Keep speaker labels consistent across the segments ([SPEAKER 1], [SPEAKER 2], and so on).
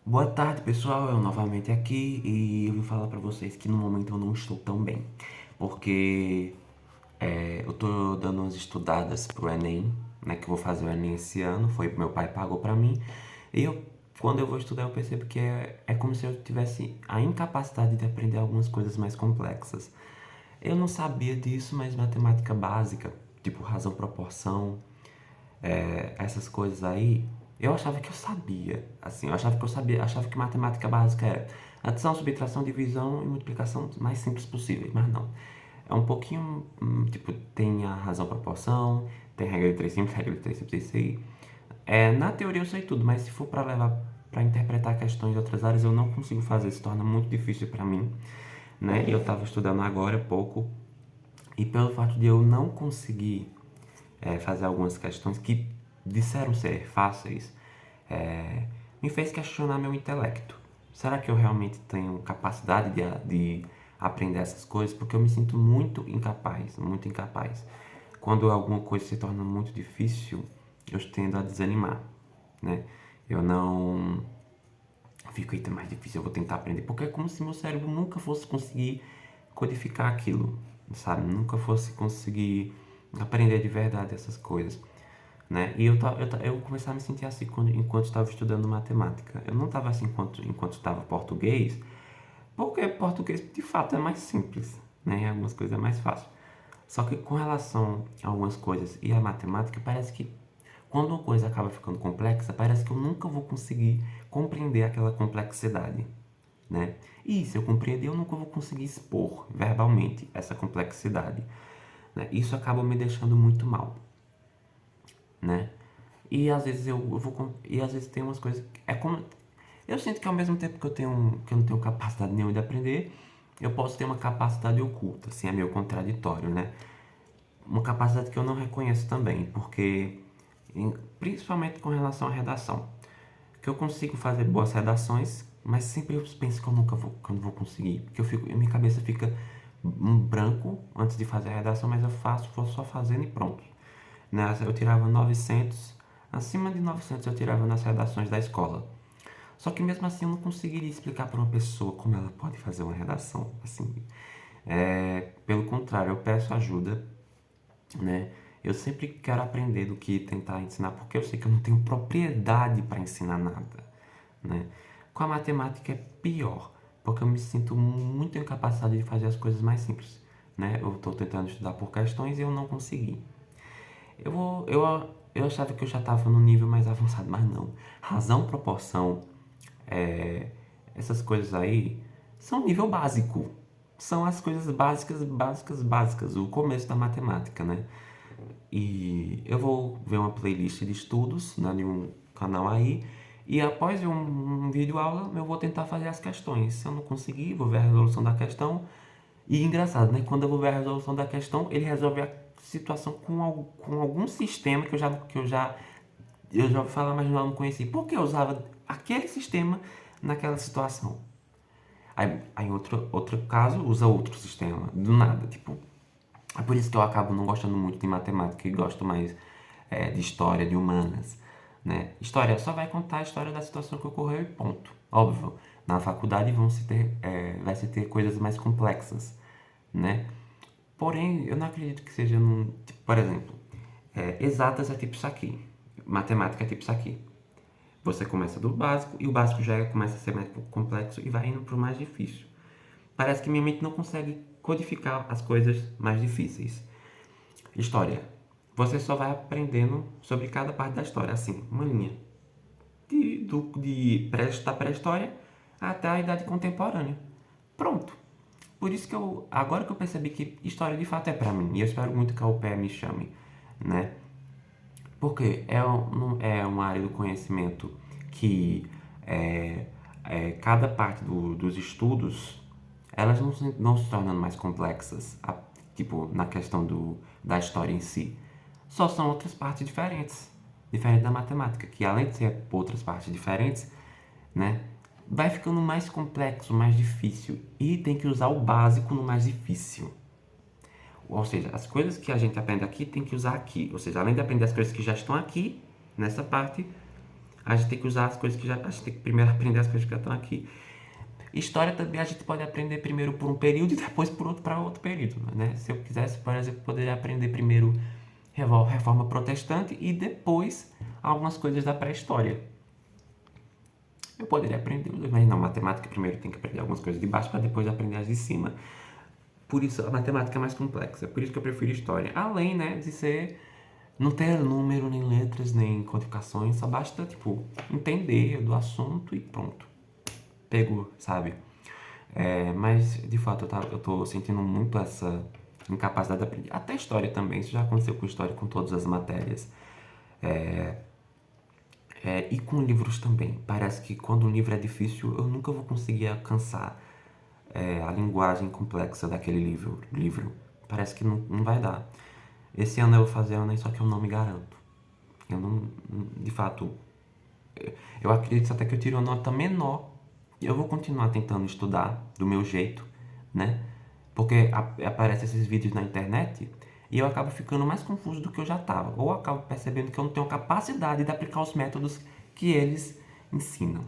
[SPEAKER 1] Boa tarde, pessoal. Eu novamente aqui e eu vim falar pra vocês que no momento eu não estou tão bem, porque eu tô dando umas estudadas pro Enem, né? Que eu vou fazer o Enem esse ano. Foi meu pai pagou pra mim e quando eu vou estudar, eu percebo que é como se eu tivesse a incapacidade de aprender algumas coisas mais complexas. Eu não sabia disso, mas matemática básica, tipo razão, proporção, essas coisas aí, eu achava que eu sabia. Assim, eu achava que eu sabia, achava que matemática básica era adição, subtração, divisão e multiplicação mais simples possíveis, mas não. É um pouquinho, tipo, tem a razão proporção, tem regra de três simples, regra de três simples, isso aí. Na teoria eu sei tudo, mas se for para levar para interpretar questões de outras áreas, eu não consigo fazer, se torna muito difícil para mim, né? E eu estava estudando agora há pouco, e pelo fato de eu não conseguir fazer algumas questões que disseram ser fáceis, é, me fez questionar meu intelecto. Será que eu realmente tenho capacidade de aprender essas coisas? Porque eu me sinto muito incapaz, muito incapaz. Quando alguma coisa se torna muito difícil, eu tendo a desanimar, né? Eu não fico, eita, mais difícil, eu vou tentar aprender. Porque é como se meu cérebro nunca fosse conseguir codificar aquilo, sabe? Nunca fosse conseguir aprender de verdade essas coisas, né? E eu comecei a me sentir assim enquanto estava estudando matemática. Eu não estava assim enquanto estava português, porque português de fato é mais simples, né? Algumas coisas é mais fácil. Só que com relação a algumas coisas e a matemática, parece que quando uma coisa acaba ficando complexa, parece que eu nunca vou conseguir compreender aquela complexidade, né? E se eu compreender, eu nunca vou conseguir expor verbalmente essa complexidade, né? Isso acaba me deixando muito mal, né? E às vezes e às vezes tem umas coisas é como eu sinto que ao mesmo tempo que eu não tenho capacidade nenhuma de aprender, eu posso ter uma capacidade oculta, assim, é meio contraditório, né? Uma capacidade que eu não reconheço também, porque principalmente com relação à redação, que eu consigo fazer boas redações, mas sempre eu penso que eu não vou conseguir, porque minha cabeça fica um branco antes de fazer a redação, mas eu faço, vou só fazendo e pronto. Nessa eu tirava 900, acima de 900 eu tirava nas redações da escola. Só que mesmo assim eu não conseguiria explicar para uma pessoa como ela pode fazer uma redação. Assim, pelo contrário, eu peço ajuda, né? Eu sempre quero aprender do que tentar ensinar, porque eu sei que eu não tenho propriedade para ensinar nada, né? Com a matemática é pior, porque eu me sinto muito incapacitado de fazer as coisas mais simples, né? Eu estou tentando estudar por questões e eu não consegui. Eu achava que eu já estava no nível mais avançado, mas não. Razão, proporção, é, essas coisas aí são nível básico. São as coisas básicas, básicas, básicas. O começo da matemática, né? E eu vou ver uma playlist de estudos, né, de um canal aí. E após ver um vídeo aula, eu vou tentar fazer as questões. Se eu não conseguir, vou ver a resolução da questão. E engraçado, né? Quando eu vou ver a resolução da questão, ele resolve a situação com algum sistema eu já ouvi falar, mas não conheci. Por que eu usava aquele sistema naquela situação? Aí outro caso, usa outro sistema, do nada. Tipo, é por isso que eu acabo não gostando muito de matemática e gosto mais de história, de humanas, né? História só vai contar a história da situação que ocorreu e ponto. Óbvio, na faculdade vai se ter coisas mais complexas, né? Porém, eu não acredito que seja num. Tipo, por exemplo, exatas é tipo isso aqui. Matemática é tipo isso aqui. Você começa do básico e o básico começa a ser mais complexo e vai indo para o mais difícil. Parece que minha mente não consegue codificar as coisas mais difíceis. História. Você só vai aprendendo sobre cada parte da história, assim, uma linha. Da pré-história até a idade contemporânea. Pronto. Por isso que agora que eu percebi que história de fato é pra mim, e eu espero muito que a UPE me chame, né? Porque é uma área do conhecimento que cada parte dos estudos, elas não se tornando mais complexas, tipo, na questão da história em si. Só são outras partes diferentes, diferente da matemática, que além de ser outras partes diferentes, né, vai ficando mais complexo, mais difícil, e tem que usar o básico no mais difícil. Ou seja, as coisas que a gente aprende aqui tem que usar aqui. Ou seja, além de aprender as coisas que já estão aqui, nessa parte, A gente tem que usar as coisas que já... A gente tem que primeiro aprender as coisas que já estão aqui. História também a gente pode aprender primeiro por um período e depois por outro para outro período, né? Se eu quisesse, por exemplo, poderia aprender primeiro Reforma Protestante e depois algumas coisas da pré-história. Eu poderia aprender os dois, mas não, matemática primeiro tem que aprender algumas coisas de baixo para depois aprender as de cima. Por isso a matemática é mais complexa, por isso que eu prefiro história. Além, né, de ser não ter número, nem letras, nem codificações, só basta, tipo, entender do assunto e pronto. Pegou, sabe? Mas, de fato, eu tô sentindo muito essa incapacidade de aprender. Até história também, isso já aconteceu com história, com todas as matérias. E com livros também. Parece que quando um livro é difícil, eu nunca vou conseguir alcançar a linguagem complexa daquele livro. Parece que não vai dar. Esse ano eu vou fazer Enem, só que eu não me garanto. Eu não, de fato, eu acredito até que eu tire uma nota menor. Eu vou continuar tentando estudar do meu jeito, né? Porque aparecem esses vídeos na internet e eu acabo ficando mais confuso do que eu já estava. Ou acabo percebendo que eu não tenho capacidade de aplicar os métodos que eles ensinam,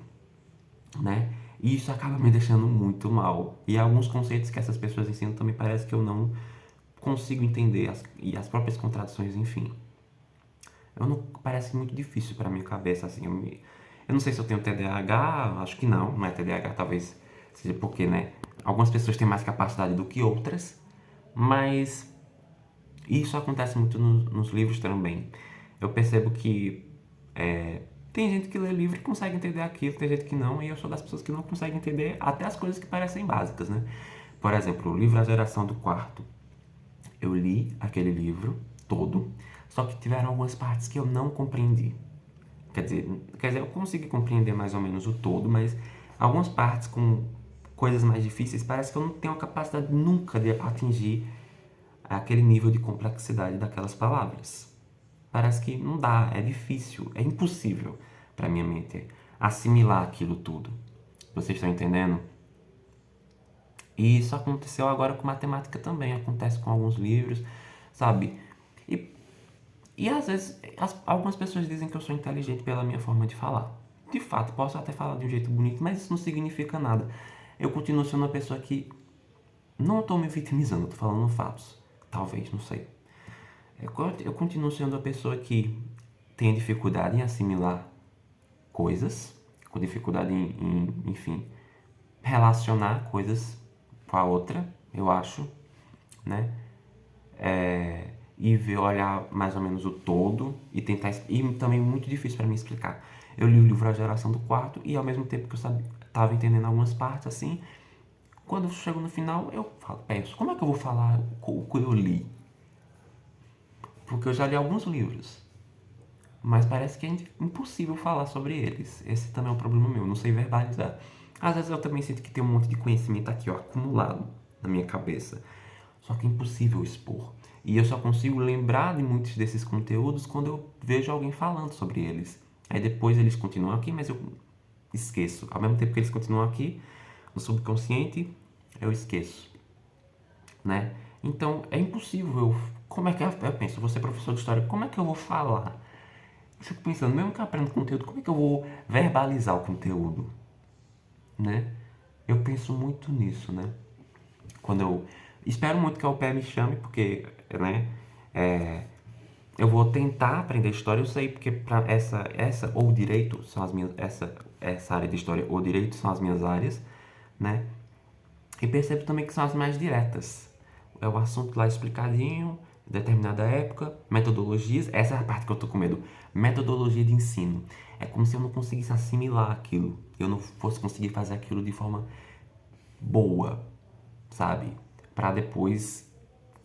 [SPEAKER 1] né? E isso acaba me deixando muito mal. E alguns conceitos que essas pessoas ensinam também parece que eu não consigo entender e as próprias contradições, enfim. Parece muito difícil para minha cabeça, assim. Eu não sei se eu tenho TDAH, acho que não é TDAH, talvez seja porque, né? Algumas pessoas têm mais capacidade do que outras, mas isso acontece muito nos livros também. Eu percebo que tem gente que lê livro e consegue entender aquilo, tem gente que não, e eu sou das pessoas que não conseguem entender até as coisas que parecem básicas, né? Por exemplo, o livro A Geração do Quarto. Eu li aquele livro todo, só que tiveram algumas partes que eu não compreendi. Quer dizer, eu consegui compreender mais ou menos o todo, mas algumas partes com coisas mais difíceis parece que eu não tenho a capacidade nunca de atingir aquele nível de complexidade daquelas palavras. Parece que não dá, é difícil, é impossível para minha mente assimilar aquilo tudo. Vocês estão entendendo? E isso aconteceu agora com matemática também, acontece com alguns livros, sabe? E, e às vezes algumas pessoas dizem que eu sou inteligente pela minha forma de falar. De fato, posso até falar de um jeito bonito, mas isso não significa nada. Eu continuo sendo uma pessoa que não estou me vitimizando, estou falando fatos. Talvez, não sei. Eu continuo sendo uma pessoa que tem dificuldade em assimilar coisas, com dificuldade enfim, relacionar coisas com a outra, eu acho, né? E ver, olhar mais ou menos o todo e tentar. E também muito difícil para mim explicar. Eu li o livro A Geração do Quarto e ao mesmo tempo que eu estava entendendo algumas partes assim, quando eu chego no final, eu penso, como é que eu vou falar o que eu li? Porque eu já li alguns livros, mas parece que é impossível falar sobre eles. Esse também é um problema meu, não sei verbalizar. Às vezes eu também sinto que tem um monte de conhecimento aqui, ó, acumulado na minha cabeça. Só que é impossível expor. E eu só consigo lembrar de muitos desses conteúdos quando eu vejo alguém falando sobre eles. Aí depois eles continuam aqui, mas eu esqueço. Ao mesmo tempo que eles continuam aqui, no subconsciente, eu esqueço, né? Então é impossível como é que eu penso, eu vou ser professor de história, como é que eu vou falar? Eu fico pensando, mesmo que eu aprenda conteúdo, como é que eu vou verbalizar o conteúdo, né? Eu penso muito nisso, né? Quando eu espero muito que a UPE me chame, porque, né, eu vou tentar aprender história, eu sei porque para essa ou direito são as minhas, essa área de história ou direito são as minhas áreas, né? E percebo também que são as mais diretas. É o assunto lá explicadinho, determinada época, metodologias. Essa é a parte que eu tô com medo. Metodologia de ensino. É como se eu não conseguisse assimilar aquilo. Eu não fosse conseguir fazer aquilo de forma boa, sabe? Para depois,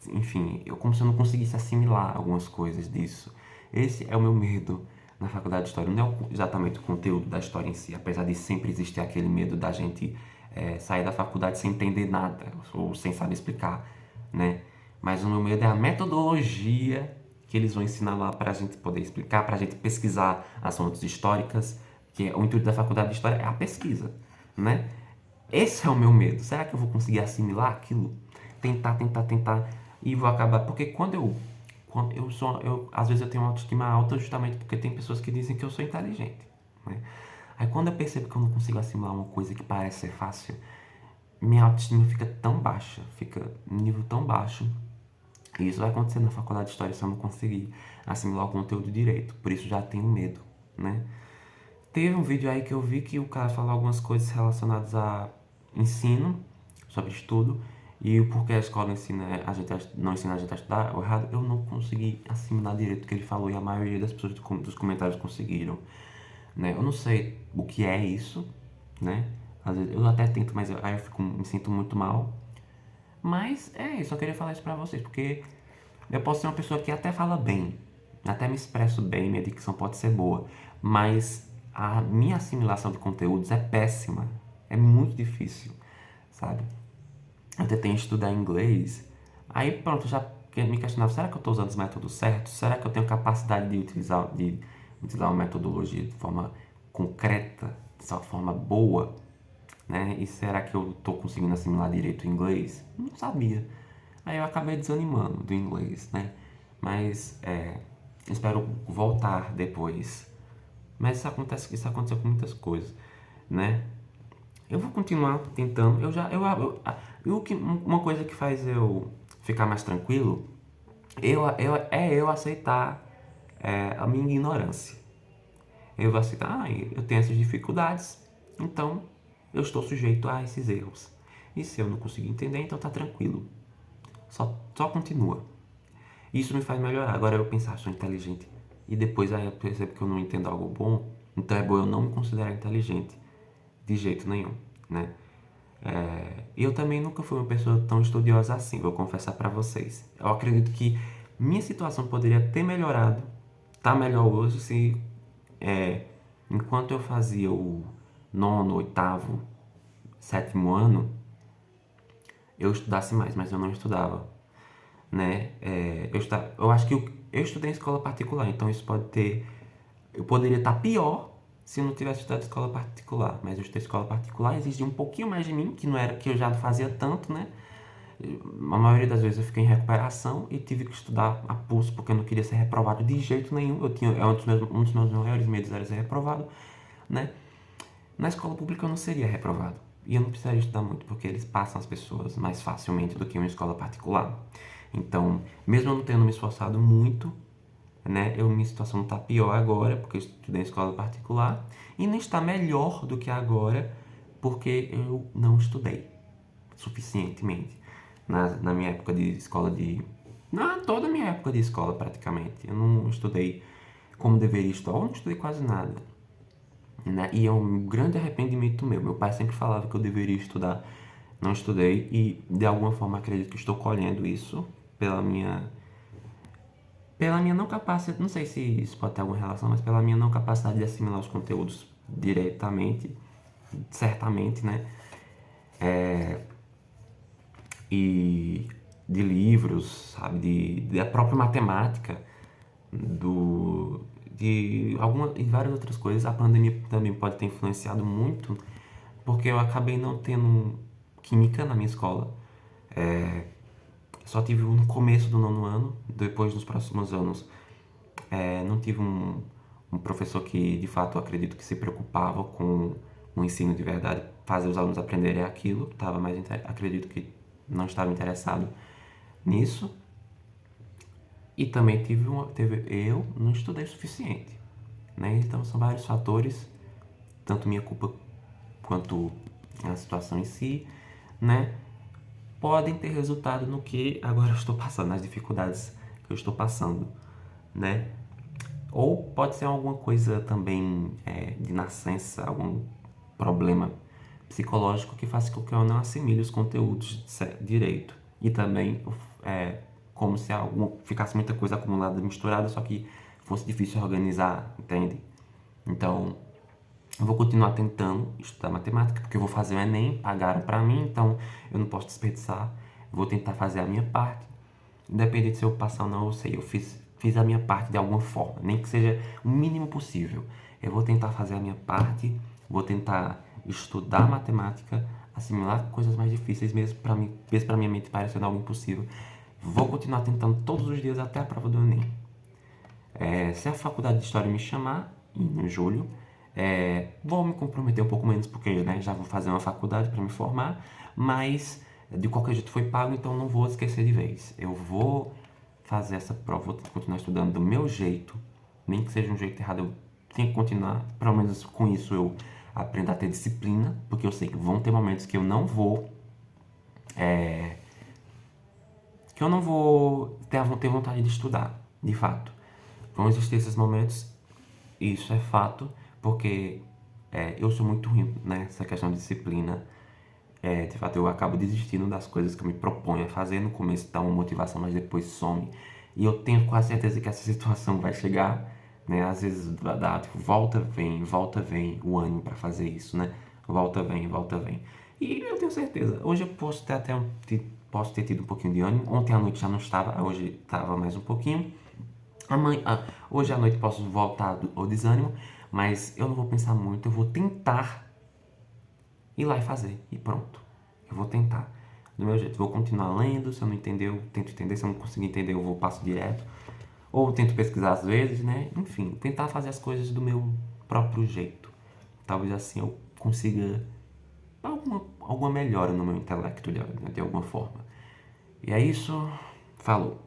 [SPEAKER 1] enfim, como se eu não conseguisse assimilar algumas coisas disso. Esse é o meu medo na faculdade de História. Não é exatamente o conteúdo da história em si, apesar de sempre existir aquele medo da gente sair da faculdade sem entender nada, ou sem saber explicar, né? Mas o meu medo é a metodologia que eles vão ensinar lá para a gente poder explicar, para a gente pesquisar as fontes históricas, que o intuito da faculdade de História é a pesquisa, né? Esse é o meu medo. Será que eu vou conseguir assimilar aquilo? Tentar e vou acabar. Porque quando eu às vezes eu tenho uma autoestima alta justamente porque tem pessoas que dizem que eu sou inteligente. né? Aí quando eu percebo que eu não consigo assimilar uma coisa que parece ser fácil, minha autoestima fica tão baixa, fica um nível tão baixo. E isso vai acontecer na faculdade de História se eu não conseguir assimilar o conteúdo direito. Por isso já tenho medo, né? Teve um vídeo aí que eu vi que o cara falou algumas coisas relacionadas a ensino, sobre estudo, e o porquê a escola não ensina a gente a estudar o errado. Eu não consegui assimilar direito o que ele falou e a maioria das pessoas dos comentários conseguiram, né? Eu não sei o que é isso, né? Às vezes eu até tento, mas aí me sinto muito mal. Mas é isso, eu queria falar isso pra vocês, porque eu posso ser uma pessoa que até fala bem, até me expresso bem, minha dicção pode ser boa, mas a minha assimilação de conteúdos é péssima, é muito difícil, sabe? Eu tentei estudar inglês, aí pronto, já me questionava, será que eu estou usando os métodos certos? Será que eu tenho capacidade de utilizar uma metodologia de forma concreta, de uma forma boa, né? E será que eu estou conseguindo assimilar direito o inglês? Não sabia. Aí eu acabei desanimando do inglês, né? Mas espero voltar depois. Mas isso aconteceu com muitas coisas, né? Eu vou continuar tentando. Uma coisa que faz eu ficar mais tranquilo é eu aceitar a minha ignorância. Eu vou aceitar, eu tenho essas dificuldades, então eu estou sujeito a esses erros. E se eu não conseguir entender, então tá tranquilo. Só continua. Isso me faz melhorar. Agora eu pensar, sou inteligente. E depois aí eu percebo que eu não entendo algo bom, então é bom eu não me considerar inteligente. De jeito nenhum, né? Eu também nunca fui uma pessoa tão estudiosa assim, vou confessar pra vocês. Eu acredito que minha situação poderia ter melhorado, tá melhor hoje se enquanto eu fazia o nono, oitavo, sétimo ano, eu estudasse mais, mas eu não estudava, né? Eu acho que eu estudei em escola particular, então isso pode ter. Eu poderia estar pior se eu não tivesse estudado em escola particular, mas eu estudei em escola particular, exigia um pouquinho mais de mim, que não era que eu já não fazia tanto, né? A maioria das vezes eu fiquei em recuperação e tive que estudar a pulso porque eu não queria ser reprovado de jeito nenhum. Um dos meus maiores medos era ser reprovado, né? Na escola pública eu não seria reprovado. E eu não precisaria estudar muito, porque eles passam as pessoas mais facilmente do que uma escola particular. Então, mesmo eu não tendo me esforçado muito, né, minha situação não está pior agora, porque eu estudei em escola particular, e não está melhor do que agora, porque eu não estudei suficientemente. Na minha época de escola toda a minha época de escola praticamente. Eu não estudei como deveria estudar, eu não estudei quase nada, né? E é um grande arrependimento meu. Meu pai sempre falava que eu deveria estudar, não estudei e de alguma forma acredito que estou colhendo isso pela minha não capacidade, não sei se isso pode ter alguma relação, mas pela minha não capacidade de assimilar os conteúdos diretamente, certamente, né? E de livros, sabe, da própria matemática, e várias outras coisas. A pandemia também pode ter influenciado muito, porque eu acabei não tendo química na minha escola. Só tive no começo do nono ano, depois nos próximos anos não tive um professor que de fato eu acredito que se preocupava com o ensino de verdade, fazer os alunos aprenderem aquilo. Acredito que não estava interessado nisso. E também eu não estudei o suficiente, né? Então são vários fatores, tanto minha culpa quanto a situação em si, né? Podem ter resultado no que agora eu estou passando, nas dificuldades que eu estou passando, né? Ou pode ser alguma coisa também de nascença, algum problema psicológico que faça com que eu não assimile os conteúdos direito. E também como se ficasse muita coisa acumulada, misturada, só que fosse difícil organizar, entende? Então, eu vou continuar tentando estudar matemática, porque eu vou fazer o Enem, pagaram pra mim, então eu não posso desperdiçar. Vou tentar fazer a minha parte. Independente se eu passar ou não, eu sei, eu fiz a minha parte de alguma forma, nem que seja o mínimo possível. Eu vou tentar fazer a minha parte, vou tentar estudar matemática, assimilar coisas mais difíceis, mesmo para minha mente parecendo algo impossível. Vou continuar tentando todos os dias até a prova do Enem. Se a faculdade de História me chamar, em julho, Vou me comprometer um pouco menos, porque, né, já vou fazer uma faculdade para me formar, mas de qualquer jeito foi pago, então não vou esquecer de vez. Eu vou fazer essa prova, vou continuar estudando do meu jeito, nem que seja um jeito errado, eu tenho que continuar. Pelo menos com isso eu aprendo a ter disciplina, porque eu sei que vão ter momentos que eu não vou ter vontade de estudar, de fato. Vão existir esses momentos, isso é fato, porque eu sou muito ruim nessa questão de disciplina. De fato, eu acabo desistindo das coisas que eu me proponho a fazer. No começo dá uma motivação, mas depois some. E eu tenho quase certeza que essa situação vai chegar, né? Às vezes dá, tipo, volta, vem o ânimo para fazer isso, né? Volta, vem, volta, vem. E eu tenho certeza. Hoje eu posso ter posso ter tido um pouquinho de ânimo. Ontem à noite já não estava, hoje estava mais um pouquinho. Hoje à noite posso voltar ao desânimo, mas eu não vou pensar muito, eu vou tentar ir lá e fazer, e pronto. Eu vou tentar, do meu jeito. Vou continuar lendo, se eu não entender, eu tento entender, se eu não conseguir entender, eu vou passo direto. Ou tento pesquisar às vezes, né? Enfim, tentar fazer as coisas do meu próprio jeito. Talvez assim eu consiga alguma melhora no meu intelecto de alguma forma. E é isso, falou.